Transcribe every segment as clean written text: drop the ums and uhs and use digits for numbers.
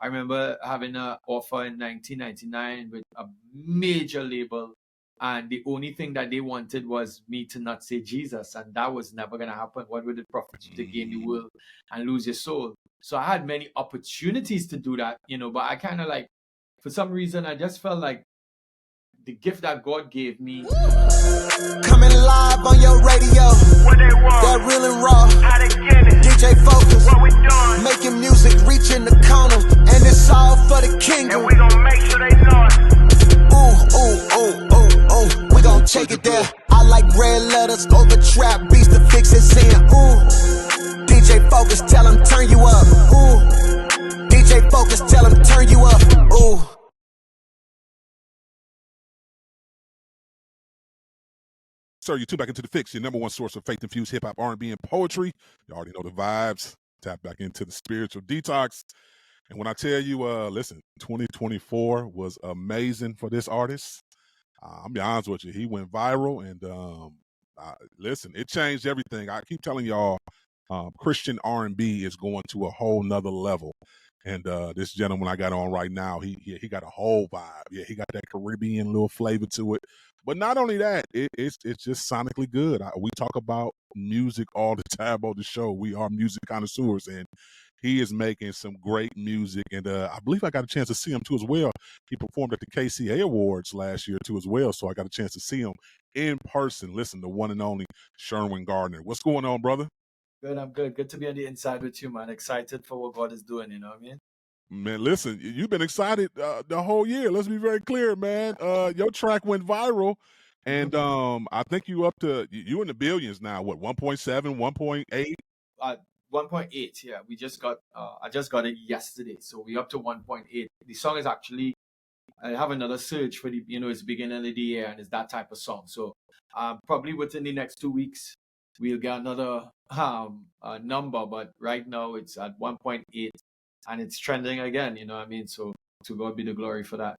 I remember having an offer in 1999 with a major label, and the only thing that they wanted was me to not say Jesus, and that was never going to happen. What would it profit you to gain the world and lose your soul? So I had many opportunities to do that, but I kind of like, for some reason, I just felt like the gift that God gave me. Coming live on your radio. What they want? That real and raw. How they get it? DJ Focus. What we doing? Making music, reaching the corner, and it's all for the kingdom. And we gon' make sure they know it. Ooh, ooh, ooh, ooh, ooh. We gon' take it there. I like red letters over trap beats to fix it. Saying, ooh. DJ Focus, tell him turn you up. Ooh. DJ Focus, tell him turn you up. Ooh. Sir, you tune back into the Fixx, your number one source of faith-infused hip-hop, R&B, and poetry. You already know the vibes. Tap back into the spiritual detox. And when I tell you, listen, 2024 was amazing for this artist. I'll be honest with you. He went viral, and listen, it changed everything. I keep telling y'all, Christian R&B is going to a whole nother level. And this gentleman I got on right now, he got a whole vibe. Yeah, he got that Caribbean little flavor to it. But not only that, it's just sonically good. We talk about music all the time on the show. We are music connoisseurs, and he is making some great music. And I believe I got a chance to see him too as well. He performed at the KCA Awards last year too as well, so I got a chance to see him in person. Listen, the one and only Sherwin Gardner. What's going on, brother? Good, I'm good. Good to be on the inside with you, man. Excited for what God is doing, you know what I mean? Man, listen, you've been excited the whole year. Let's be very clear, man. Your track went viral, and I think you up to you in the billions now. What, 1.7, 1.8? 1.8. Yeah, we just got. I just got it yesterday, so we up to 1.8. The song is actually. I have another search for the. It's the beginning of the year, and it's that type of song. So, probably within the next 2 weeks, we'll get another number. But right now, it's at 1.8. And it's trending again, you know what I mean? So to God be the glory for that,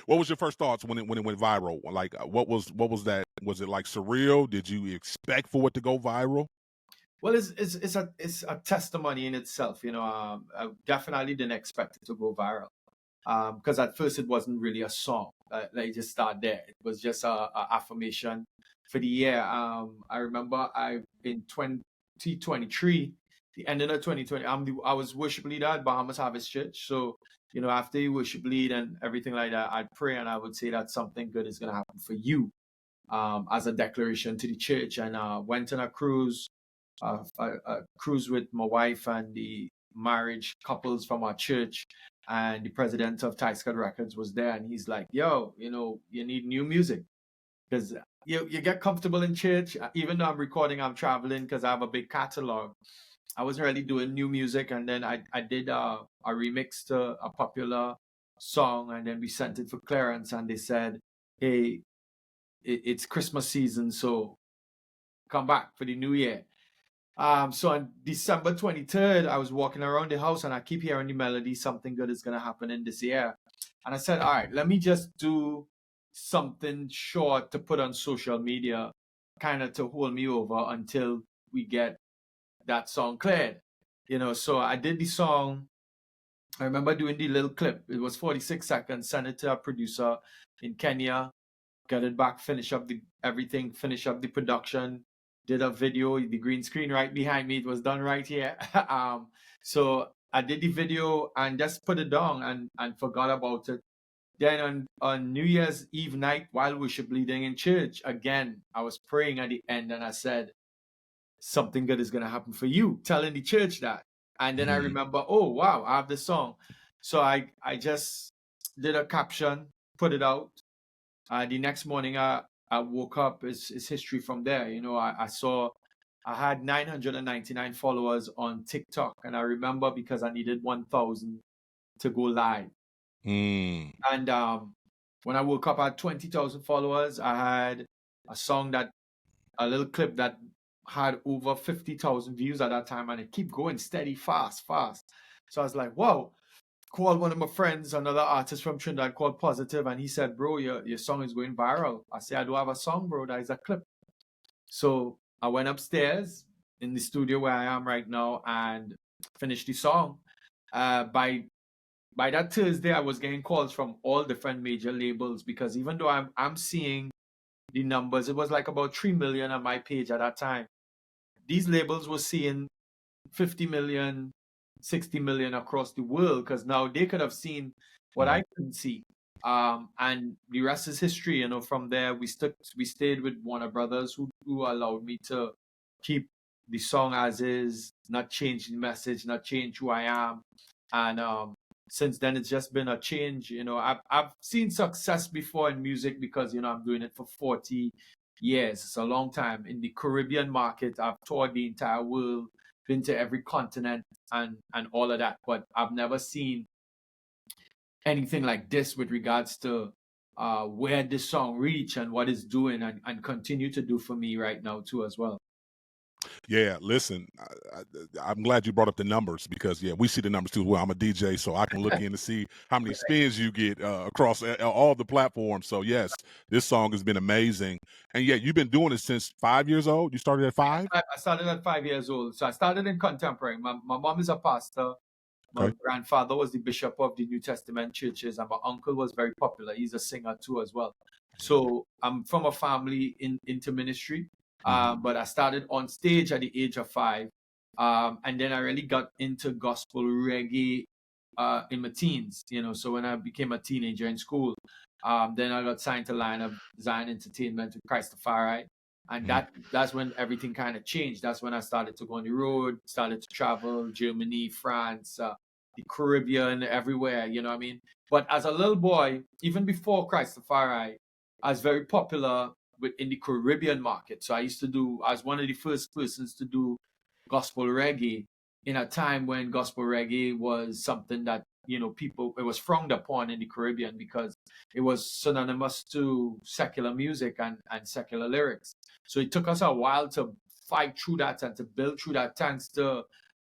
What was your first thoughts when it went viral? Like, what was that? Was it like surreal? Did you expect for it to go viral? Well, it's a testimony in itself, I definitely didn't expect it to go viral, because at first it wasn't really a song. Let me just start there. It was just a affirmation for the year. I remember in 2023. The ending of 2020, I was worship leader at Bahamas Harvest Church. So, after you worship lead and everything like that, I'd pray and I would say that something good is going to happen for you, as a declaration to the church. And went on a cruise, a cruise with my wife and the marriage couples from our church. And the president of Tyska Records was there, and he's like, yo, you need new music. Because you get comfortable in church. Even though I'm recording, I'm traveling because I have a big catalog. I wasn't really doing new music, and then I did a remix to a popular song, and then we sent it for clearance, and they said, hey, it's Christmas season, so come back for the new year. So on December 23rd, I was walking around the house, and I keep hearing the melody, something good is going to happen in this year. And I said, all right, let me just do something short to put on social media, kind of to hold me over until we get that song cleared, so I did the song. I remember doing the little clip. It was 46 seconds, sent it to a producer in Kenya, got it back, finish up everything, finish up the production, did a video, the green screen right behind me, it was done right here. So I did the video and just put it down and forgot about it. Then on New Year's Eve night, while worship leading in church, again, I was praying at the end, and I said, something good is going to happen for you, telling the church that. And then I remember, oh, wow, I have the song. So I just did a caption, put it out. The next morning, I woke up. It's history from there. I saw I had 999 followers on TikTok. And I remember because I needed 1,000 to go live. And when I woke up, I had 20,000 followers. I had a little clip that had over 50,000 views at that time, and it keep going steady, fast. So I was like, whoa. Called one of my friends, another artist from Trinidad called Positive, and he said, bro, your song is going viral. I said, I do have a song, bro. That is a clip. So I went upstairs in the studio where I am right now and finished the song. By by that Thursday, I was getting calls from all different major labels, because even though I'm seeing the numbers, it was like about 3 million on my page at that time. These labels were seeing 50 million, 60 million across the world, because now they could have seen what I couldn't see. And the rest is history. From there we stayed with Warner Brothers, who allowed me to keep the song as is, not change the message, not change who I am. And since then it's just been a change. I've seen success before in music, because I'm doing it for 40 years. It's a long time. In the Caribbean market, I've toured the entire world, been to every continent, and all of that, but I've never seen anything like this with regards to where this song reach and what it's doing, and continue to do for me right now too as well. Yeah, listen, I'm glad you brought up the numbers, because we see the numbers too. Well, I'm a DJ, so I can look in to see how many spins you get across all the platforms. So yes, this song has been amazing, and you've been doing it since 5 years old. You started at 5. I started at 5 years old, so I started in contemporary. My mom is a pastor. My grandfather was the bishop of the New Testament churches, and my uncle was very popular. He's a singer too as well. So I'm from a family into ministry. But I started on stage at the age of 5. And then I really got into gospel reggae in my teens, so when I became a teenager in school, then I got signed to line up Zion Entertainment with Christopher, and that's when everything kind of changed. That's when I started to go on the road, started to travel, Germany, France, the Caribbean, everywhere, you know what I mean? But as a little boy, even before Christopher, I was very popular in the Caribbean market. So I was one of the first persons to do gospel reggae in a time when gospel reggae was something that, it was frowned upon in the Caribbean, because it was synonymous to secular music and secular lyrics. So it took us a while to fight through that and to build through that, thanks to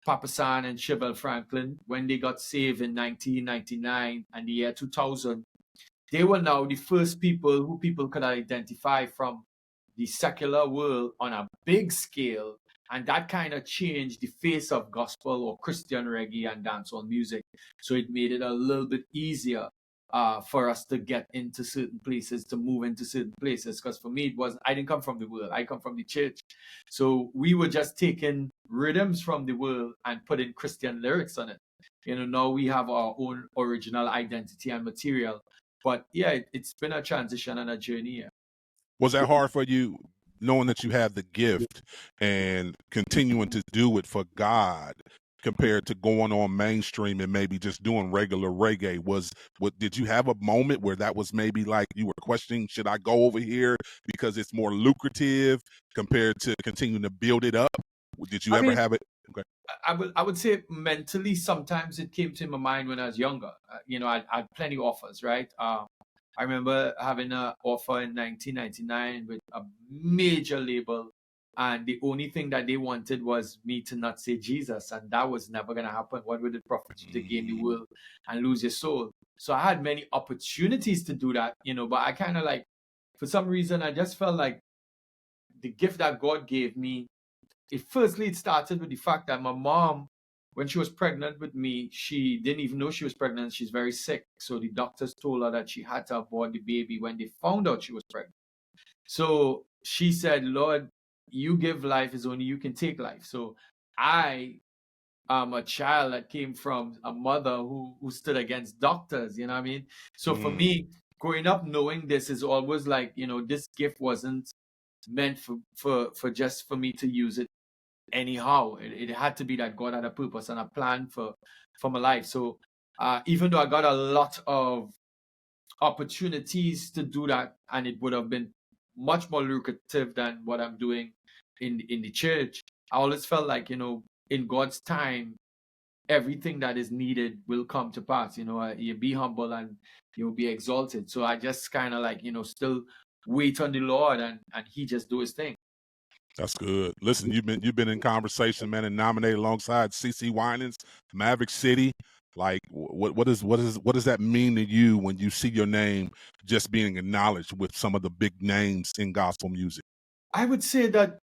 Papa San and Chevelle Franklin. When they got saved in 1999 and the year 2000, they were now the first people who people could identify from the secular world on a big scale. And that kind of changed the face of gospel or Christian reggae and dancehall music. So it made it a little bit easier for us to get into certain places, to move into certain places. Because for me, I didn't come from the world, I come from the church. So we were just taking rhythms from the world and putting Christian lyrics on it. Now we have our own original identity and material. But it's been a transition and a journey. Yeah. Was that hard for you, knowing that you have the gift and continuing to do it for God, compared to going on mainstream and maybe just doing regular reggae? Did you have a moment where that was maybe like you were questioning, should I go over here because it's more lucrative compared to continuing to build it up? Did you ever have it? Okay. I would say mentally, sometimes it came to my mind when I was younger. I had plenty of offers, right? I remember having an offer in 1999 with a major label, and the only thing that they wanted was me to not say Jesus, and that was never going to happen. What would it profit you to gain the world and lose your soul? So I had many opportunities to do that, but I kind of for some reason, I just felt like the gift that God gave me, it started with the fact that my mom, when she was pregnant with me, she didn't even know she was pregnant. She's very sick. So the doctors told her that she had to abort the baby when they found out she was pregnant. So she said, Lord, you give life, is only you can take life. So I am a child that came from a mother who stood against doctors, you know what I mean? So for me, growing up knowing this is always like, this gift wasn't meant for just for me to use it anyhow. It had to be that God had a purpose and a plan for my life. So even though I got a lot of opportunities to do that, and it would have been much more lucrative than what I'm doing in the church, I always felt like, in God's time, everything that is needed will come to pass. You be humble and you'll be exalted. So I just kind of still wait on the Lord, and he just do his thing. That's good. Listen, you've been in conversation, man, and nominated alongside CeCe Winans, Maverick City. Like, what does that mean to you when you see your name just being acknowledged with some of the big names in gospel music? I would say that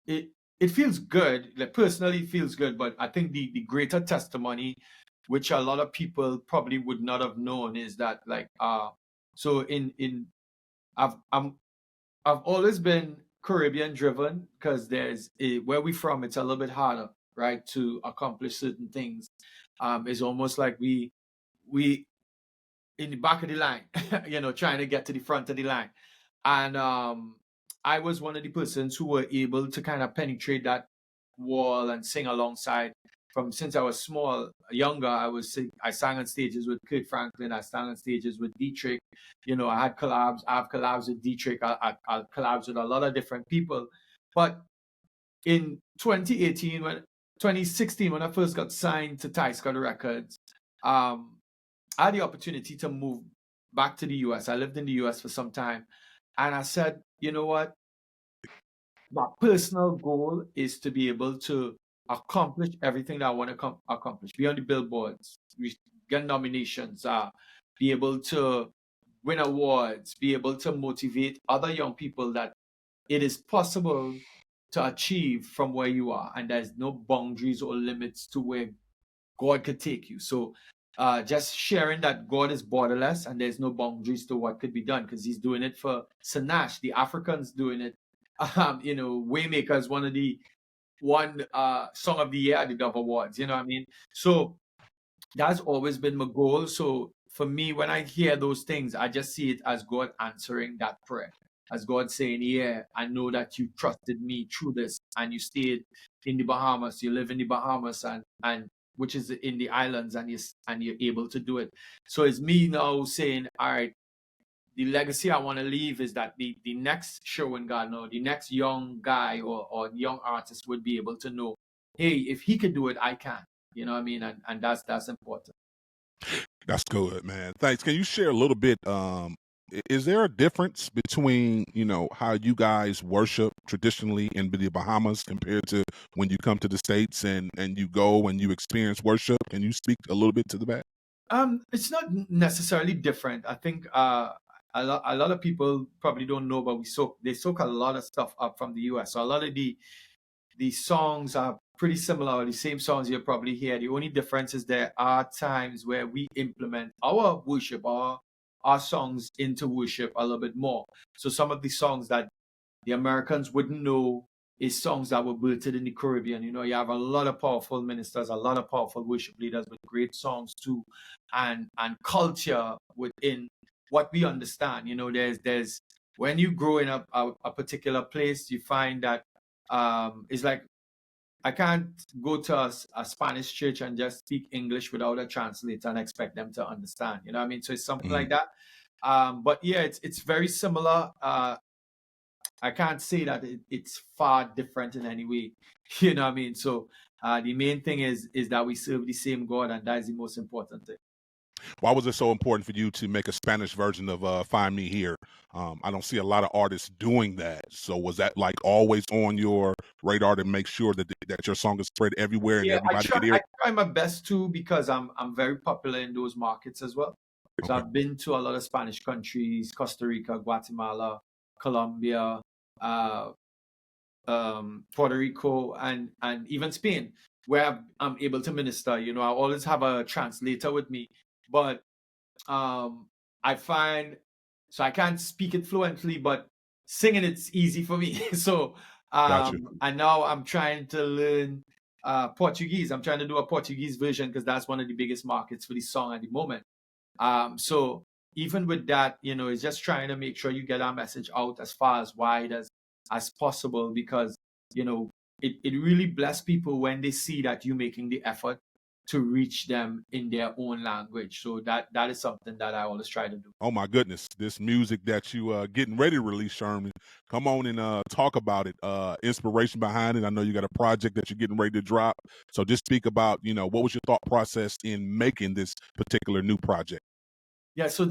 it feels good. Like, personally, it feels good. But I think the greater testimony which a lot of people probably would not have known, is that like so in I've always been Caribbean driven, because where we from, it's a little bit harder, right, to accomplish certain things. It's almost like we in the back of the line, trying to get to the front of the line. And I was one of the persons who were able to kind of penetrate that wall and sing alongside. From since I was younger, I sang on stages with Kurt Franklin. I sang on stages with Dietrich. I had collabs. I've collabs with Dietrich. I collabs with a lot of different people. But in 2016, when I first got signed to Ty Scott Records, I had the opportunity to move back to the US. I lived in the US for some time. And I said, you know what? My personal goal is to be able to accomplish everything that I want to accomplish. Be on the billboards, get nominations, be able to win awards, be able to motivate other young people that it is possible to achieve from where you are. And there's no boundaries or limits to where God could take you. So just sharing that God is borderless and there's no boundaries to what could be done, because he's doing it for Sanash, the Africans doing it. Waymaker is one song of the year at the Dove Awards, you know what I mean? So that's always been my goal. So for me, when I hear those things, I just see it as God answering that prayer, as God saying, yeah, I know that you trusted me through this, and you stayed in the Bahamas, you live in the Bahamas, and which is in the islands, and you're able to do it. So it's me now saying, all right, the legacy I want to leave is that the next Sherwin Gardner, the next young guy or young artist would be able to know, hey, if he could do it, I can. You know what I mean? And that's important. That's good, man. Thanks. Can you share a little bit? Is there a difference between, how you guys worship traditionally in the Bahamas compared to when you come to the States and you go and you experience worship? Can you speak a little bit to that? It's not necessarily different. I think a lot of people probably don't know, but they soak a lot of stuff up from the US. So a lot of the songs are pretty similar, the same songs you'll probably hear. The only difference is there are times where we implement our worship, our songs into worship a little bit more. So some of the songs that the Americans wouldn't know is songs that were built in the Caribbean. You have a lot of powerful ministers, a lot of powerful worship leaders with great songs too, and culture within what we understand. There's when you grow in a particular place, you find that it's like, I can't go to a Spanish church and just speak English without a translator and expect them to understand. You know what I mean? So it's something like that. But yeah, it's very similar. I can't say that it's far different in any way. You know what I mean? So the main thing is that we serve the same God, and that is the most important thing. Why was it so important for you to make a Spanish version of Find Me Here? I don't see a lot of artists doing that. So was that like always on your radar to make sure that your song is spread everywhere and everybody can hear it? I try my best to, because I'm very popular in those markets as well. So I've been to a lot of Spanish countries: Costa Rica, Guatemala, Colombia, Puerto Rico, and even Spain, where I'm able to minister. I always have a translator with me, but I find, so I can't speak it fluently, but singing it's easy for me. So and now I'm trying to learn Portuguese. I'm trying to do a Portuguese version, because that's one of the biggest markets for the song at the moment. So even with that, it's just trying to make sure you get our message out as far as wide as possible, because it really bless people when they see that you making the effort to reach them in their own language. So that is something that I always try to do. Oh my goodness, this music that you getting ready to release, Sherman, come on and talk about it. Inspiration behind it. I know you got a project that you're getting ready to drop. So just speak about, what was your thought process in making this particular new project? Yeah, so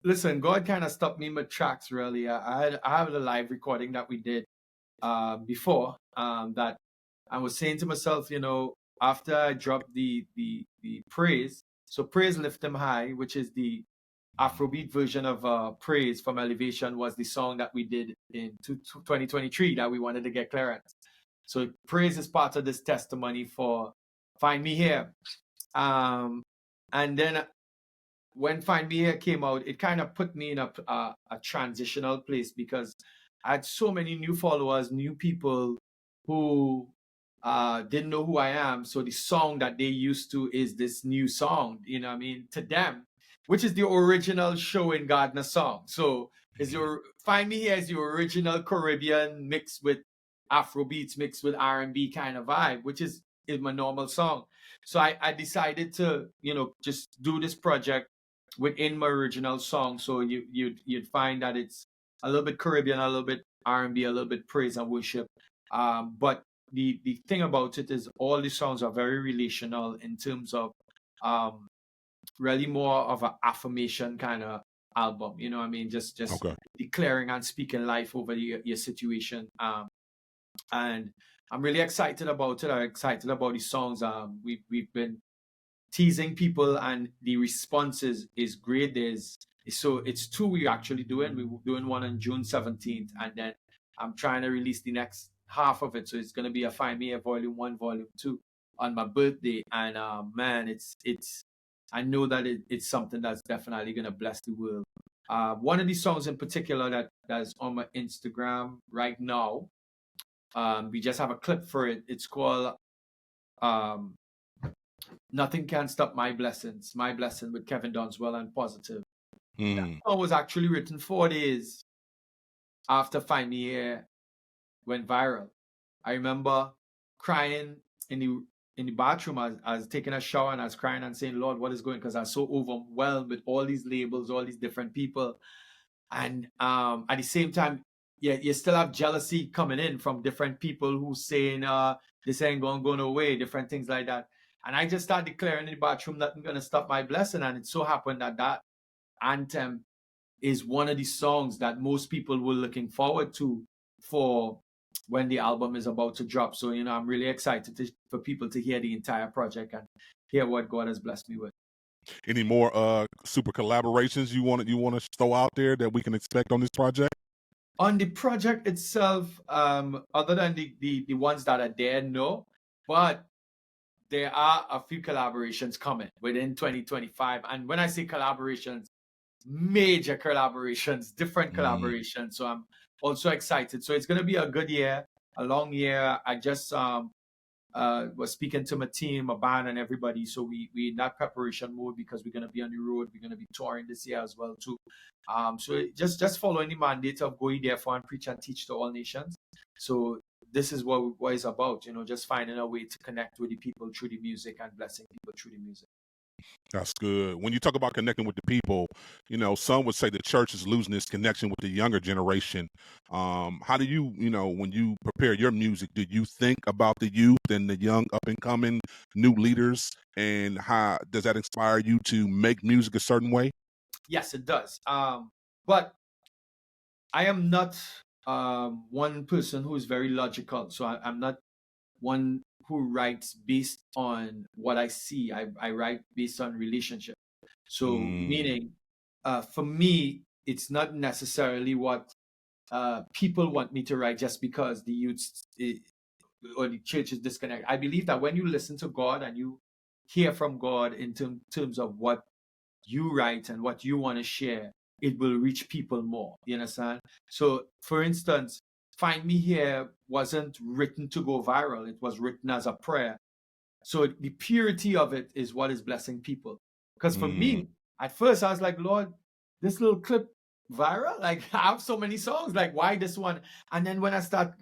listen, God kind of stopped me in my tracks, really. I have a live recording that we did before, that I was saying to myself, after I dropped the Praise, so Praise Lift Them High, which is the Afrobeat version of Praise from Elevation, was the song that we did in 2023 that we wanted to get clearance. So Praise is part of this testimony for Find Me Here. And then when Find Me Here came out, it kind of put me in a transitional place because I had so many new followers, new people who didn't know who I am. So the song that they used to is this new song, you know what I mean, to them, which is the original Sherwin Gardner song. So is your Find Me Here is the original Caribbean mixed with Afro beats, mixed with R&B kind of vibe, which is my normal song. So I decided to, just do this project within my original song. So you'd find that it's a little bit Caribbean, a little bit R&B, a little bit praise and worship. But the thing about it is all the songs are very relational in terms of really more of an affirmation kind of album. You know what I mean? Just Okay. declaring and speaking life over your situation. And I'm really excited about it. I'm excited about the songs. We've been teasing people and the responses is great. So it's two we're actually doing. We're doing one on June 17th, and then I'm trying to release the next half of it. So it's gonna be a Find Me Here Volume 1, Volume 2 on my birthday. And man, it's I know that it's something that's definitely gonna bless the world. One of these songs in particular that's on my Instagram right now. We just have a clip for it. It's called Nothing Can Stop My Blessings, My Blessing with Kevin Donswell and Positive. That song was actually written 4 days after Find Me Here went viral. I remember crying in the bathroom. I was taking a shower and I was crying and saying, Lord, what is going on? Because I was so overwhelmed with all these labels, all these different people. And at the same time, you still have jealousy coming in from different people who saying this ain't going away, different things like that. And I just started declaring in the bathroom, nothing gonna stop my blessing. And it so happened that anthem is one of the songs that most people were looking forward to for when the album is about to drop. So I'm really excited for people to hear the entire project and hear what God has blessed me with. Any more super collaborations you want to throw out there that we can expect on this project? On the project itself, other than the ones that are there, no. But there are a few collaborations coming within 2025. And when I say collaborations, major collaborations, different collaborations. So I'm also excited. So it's going to be a good year, a long year. I just was speaking to my team, my band, and everybody. So we in that preparation mode because we're going to be on the road. We're going to be touring this year as well too. So just following the mandate of going therefore and preach and teach to all nations. So this is what it's about, just finding a way to connect with the people through the music and blessing people through the music. That's good. When you talk about connecting with the people, some would say the church is losing its connection with the younger generation. How do you, when you prepare your music, do you think about the youth and the young up and coming new leaders? And how does that inspire you to make music a certain way? Yes, it does. But I am not one person who is very logical. So I'm not one who writes based on what I see. I write based on relationship. So meaning, for me, it's not necessarily what people want me to write just because the youth or the church is disconnected. I believe that when you listen to God and you hear from God in terms of what you write and what you want to share, it will reach people more. You understand? So, for instance, Find Me Here wasn't written to go viral. It was written as a prayer. So the purity of it is what is blessing people. Because for me, at first I was like, Lord, this little clip viral? Like, I have so many songs. Like, why this one? And then when I start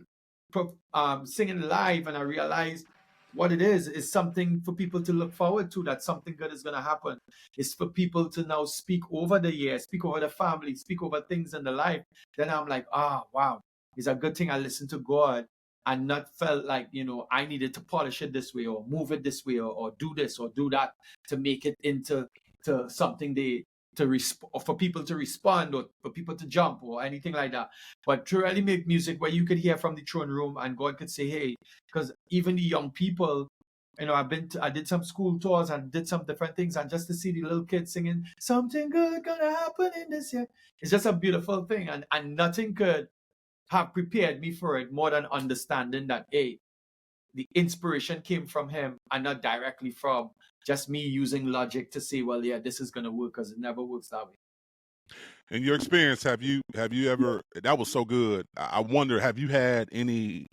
singing live and I realized what it is something for people to look forward to, that something good is going to happen. It's for people to now speak over the year, speak over the family, speak over things in the life. Then I'm like, wow, it's a good thing I listened to God and not felt like, I needed to polish it this way or move it this way or do this or do that to make it into something for people to respond or for people to jump or anything like that. But to really make music where you could hear from the throne room and God could say, hey, because even the young people, I did some school tours and did some different things, and just to see the little kids singing, something good gonna happen in this year. It's just a beautiful thing. And nothing could have prepared me for it more than understanding that, hey, the inspiration came from him and not directly from just me using logic to say, well, yeah, this is gonna work, because it never works that way. In your experience, have you ever? That was so good. I wonder, have you had any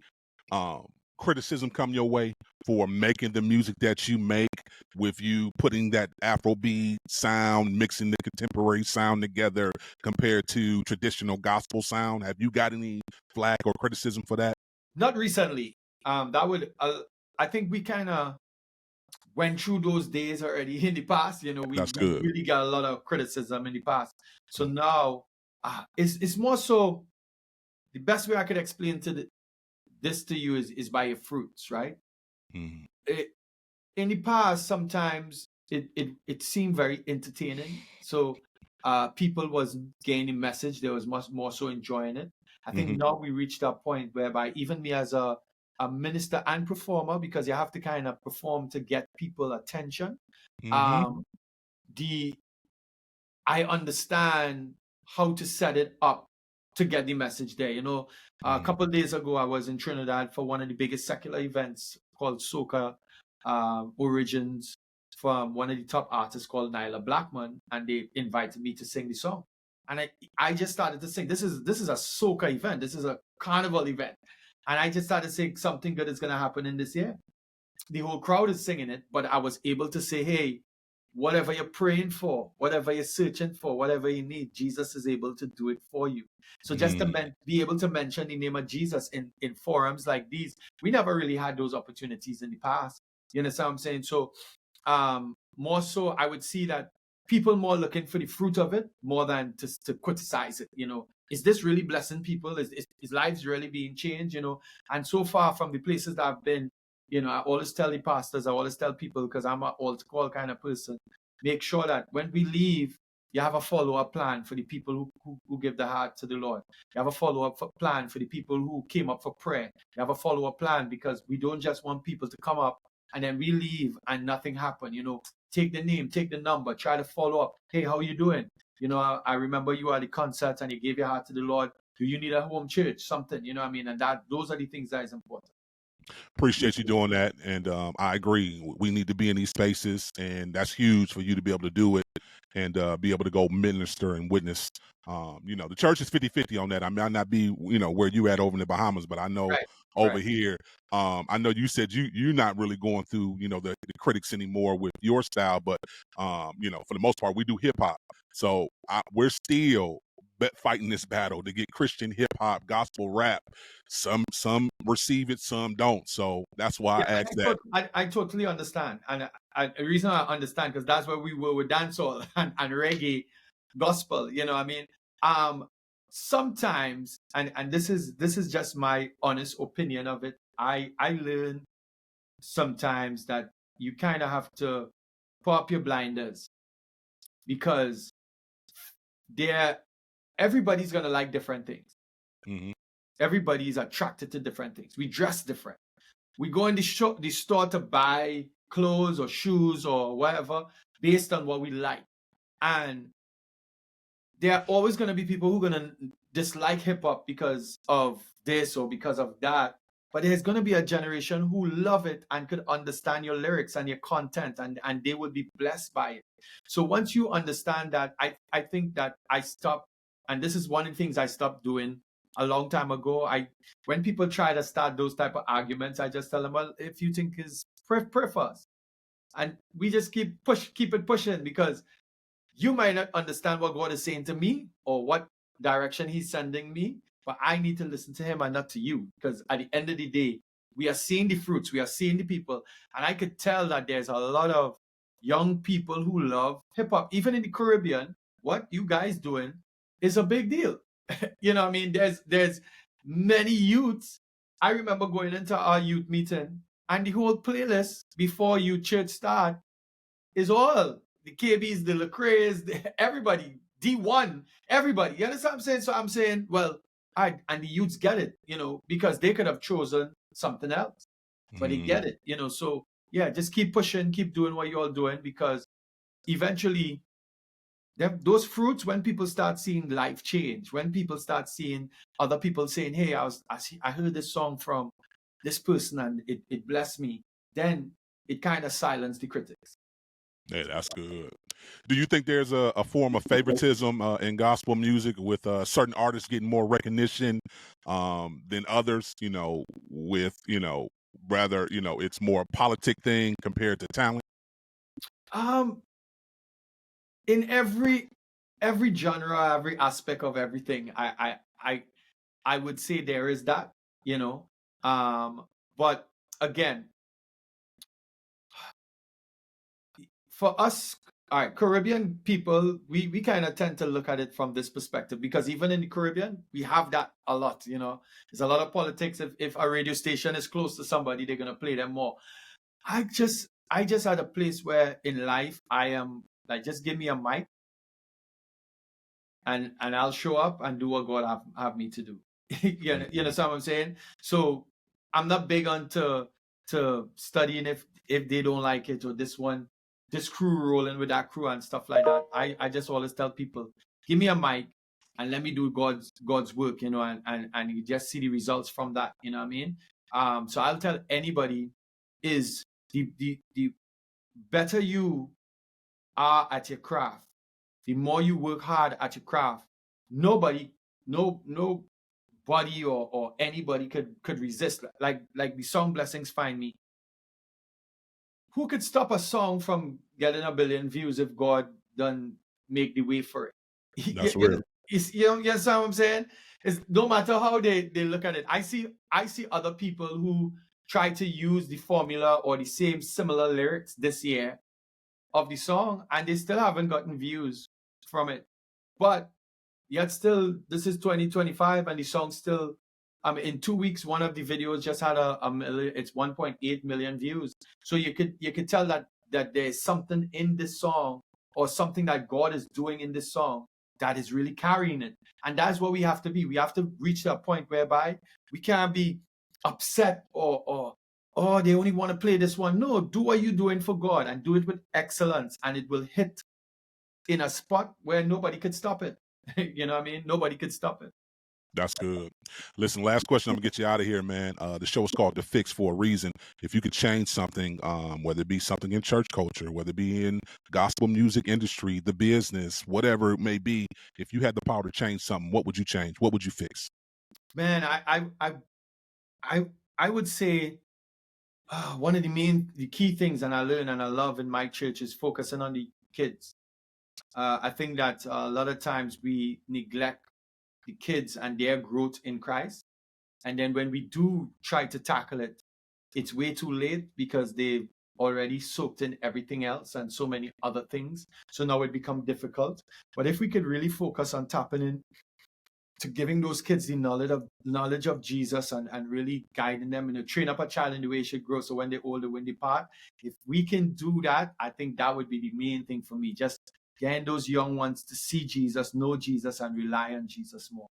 criticism come your way for making the music that you make, with you putting that Afrobeat sound, mixing the contemporary sound together compared to traditional gospel sound? Have you got any flack or criticism for that? Not recently. That would I think we kind of went through those days already in the past. You know, we That's good. really got a lot of criticism in the past. So now it's more so, the best way I could explain this to you is by your fruits, right? Mhm. In the past, sometimes it seemed very entertaining. So people was gaining message. They was much more so enjoying it. I think now we reached that point whereby even me as a minister and performer, because you have to kind of perform to get people attention. I understand how to set it up to get the message there. You know, a couple of days ago, I was in Trinidad for one of the biggest secular events called Soca Origins, from one of the top artists called Nyla Blackman, and they invited me to sing the song. And I just started to sing. This is a soca event. This is a carnival event. And I just started saying something good is going to happen in this year. The whole crowd is singing it, but I was able to say, hey, whatever you're praying for, whatever you're searching for, whatever you need, Jesus is able to do it for you. So just to be able to mention the name of Jesus in forums like these, we never really had those opportunities in the past. You understand what I'm saying? So more so, I would see that people more looking for the fruit of it more than to criticize it. You know, is this really blessing people? Is lives really being changed? You know, and so far from the places that I've been, you know, I always tell the pastors, I always tell people, because I'm an altar call kind of person, make sure that when we leave, you have a follow-up plan for the people who give their heart to the Lord. You have a follow-up plan for the people who came up for prayer. You have a follow-up plan, because we don't just want people to come up and then we leave and nothing happened. You know, take the name, take the number, try to follow up. Hey, how you doing? You know, I remember you at the concert and you gave your heart to the Lord. Do you need a home church? Something, you know what I mean? And those are the things that is important. Appreciate you doing that, and I agree. We need to be in these spaces, and that's huge for you to be able to do it and be able to go minister and witness. You know, the church is 50-50 on that. I may not be, you know, where you at over in the Bahamas, but I know over here, I know you said you're not really going through, you know, the critics anymore with your style, but you know, for the most part, we do hip hop, so we're still fighting this battle to get Christian hip hop, gospel rap. Some receive it, some don't. So that's why I asked that. I totally understand, and the reason I understand, because that's where we were with dancehall and reggae, gospel. You know, I mean, sometimes, and this is just my honest opinion of it. I learn sometimes that you kind of have to pop your blinders, because everybody's gonna like different things. Everybody's attracted to different things. We dress different. We go in the store to buy clothes or shoes or whatever based on what we like. And there are always going to be people who are going to dislike hip hop because of this or because of that. But there's going to be a generation who love it and could understand your lyrics and your content, and they would be blessed by it. So once you understand that, I think that I stopped, and this is one of the things I stopped doing a long time ago. When people try to start those type of arguments, I just tell them, well, if you think is pray for us. And we just keep it pushing, because you might not understand what God is saying to me or what direction he's sending me, but I need to listen to him and not to you, because at the end of the day, we are seeing the fruits, we are seeing the people, and I could tell that there's a lot of young people who love hip hop. Even in the Caribbean, what you guys doing is a big deal. You know what I mean? There's many youths. I remember going into our youth meeting, and the whole playlist before youth church start is all the KBs, the Lecrae's, everybody, D1, everybody. You understand what I'm saying? So I'm saying, well, and the youths get it, you know, because they could have chosen something else, but they get it, you know. So yeah, just keep pushing, keep doing what you're all doing, because eventually those fruits, when people start seeing life change, when people start seeing other people saying, hey, I heard this song from this person and it blessed me, then it kind of silenced the critics. Yeah, that's good. Do you think there's a form of favoritism in gospel music with certain artists getting more recognition than others? With rather it's more a politic thing compared to talent. In every genre, every aspect of everything, I would say there is that, but again, for us, all right, Caribbean people, we kind of tend to look at it from this perspective, because even in the Caribbean, we have that a lot, There's a lot of politics. If a radio station is close to somebody, they're gonna play them more. I just had a place where in life I am like, just give me a mic and I'll show up and do what God have me to do. You know what I'm saying? So I'm not big on to studying if they don't like it, or this crew rolling with that crew and stuff like that. I just always tell people, give me a mic and let me do God's work, and you just see the results from that, you know what I mean? So I'll tell anybody, is the better you are at your craft, the more you work hard at your craft, nobody or anybody could resist. Like the song Blessings Find Me. Who could stop a song from getting 1 billion views if God done make the way for it? That's real. You understand what I'm saying? It's no matter how they look at it. I see other people who try to use the formula or the same similar lyrics this year of the song, and they still haven't gotten views from it. But yet still, this is 2025, and the song still, in 2 weeks, one of the videos just had a million, it's 1.8 million views. So you could tell that there's something in this song, or something that God is doing in this song, that is really carrying it. And that's what we have to be. We have to reach that point whereby we can't be upset or oh, they only want to play this one. No, do what you're doing for God and do it with excellence, and it will hit in a spot where nobody could stop it. You know what I mean? Nobody could stop it. That's good. Listen, last question. I'm gonna get you out of here, man. The show is called The Fixx for a reason. If you could change something, whether it be something in church culture, whether it be in gospel music industry, the business, whatever it may be, if you had the power to change something, what would you change? What would you fix? Man, I would say one of the key things, and I learn and I love in my church, is focusing on the kids. I think that a lot of times we neglect the kids and their growth in Christ. And then when we do try to tackle it, it's way too late, because they've already soaked in everything else and so many other things. So now it becomes difficult. But if we could really focus on tapping in to giving those kids the knowledge of Jesus, and really guiding them, train up a child in the way he should grow, so when they're older, when they depart, if we can do that, I think that would be the main thing for me. Just getting those young ones to see Jesus, know Jesus, and rely on Jesus more.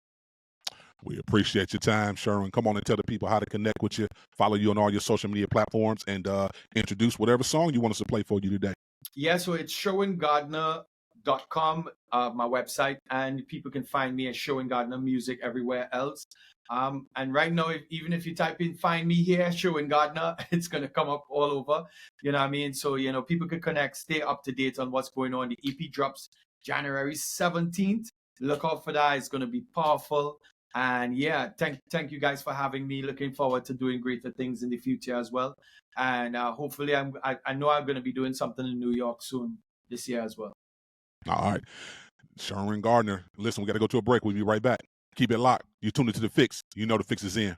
We appreciate your time, Sherwin. Come on and tell the people how to connect with you, follow you on all your social media platforms, and introduce whatever song you want us to play for you today. Yeah, so it's SherwinGardner.com, my website, and people can find me at Sherwin Gardner Music everywhere else. And right now, even if you type in "find me here," Sherwin Gardner, it's going to come up all over. You know what I mean? So, people can connect, stay up to date on what's going on. The EP drops January 17th. Look out for that. It's going to be powerful. And yeah, thank you guys for having me. Looking forward to doing greater things in the future as well. And hopefully, I know I'm going to be doing something in New York soon this year as well. All right. Sherwin Gardner. Listen, we got to go to a break. We'll be right back. Keep it locked. You tuned into The Fixx. You know The Fixx is in.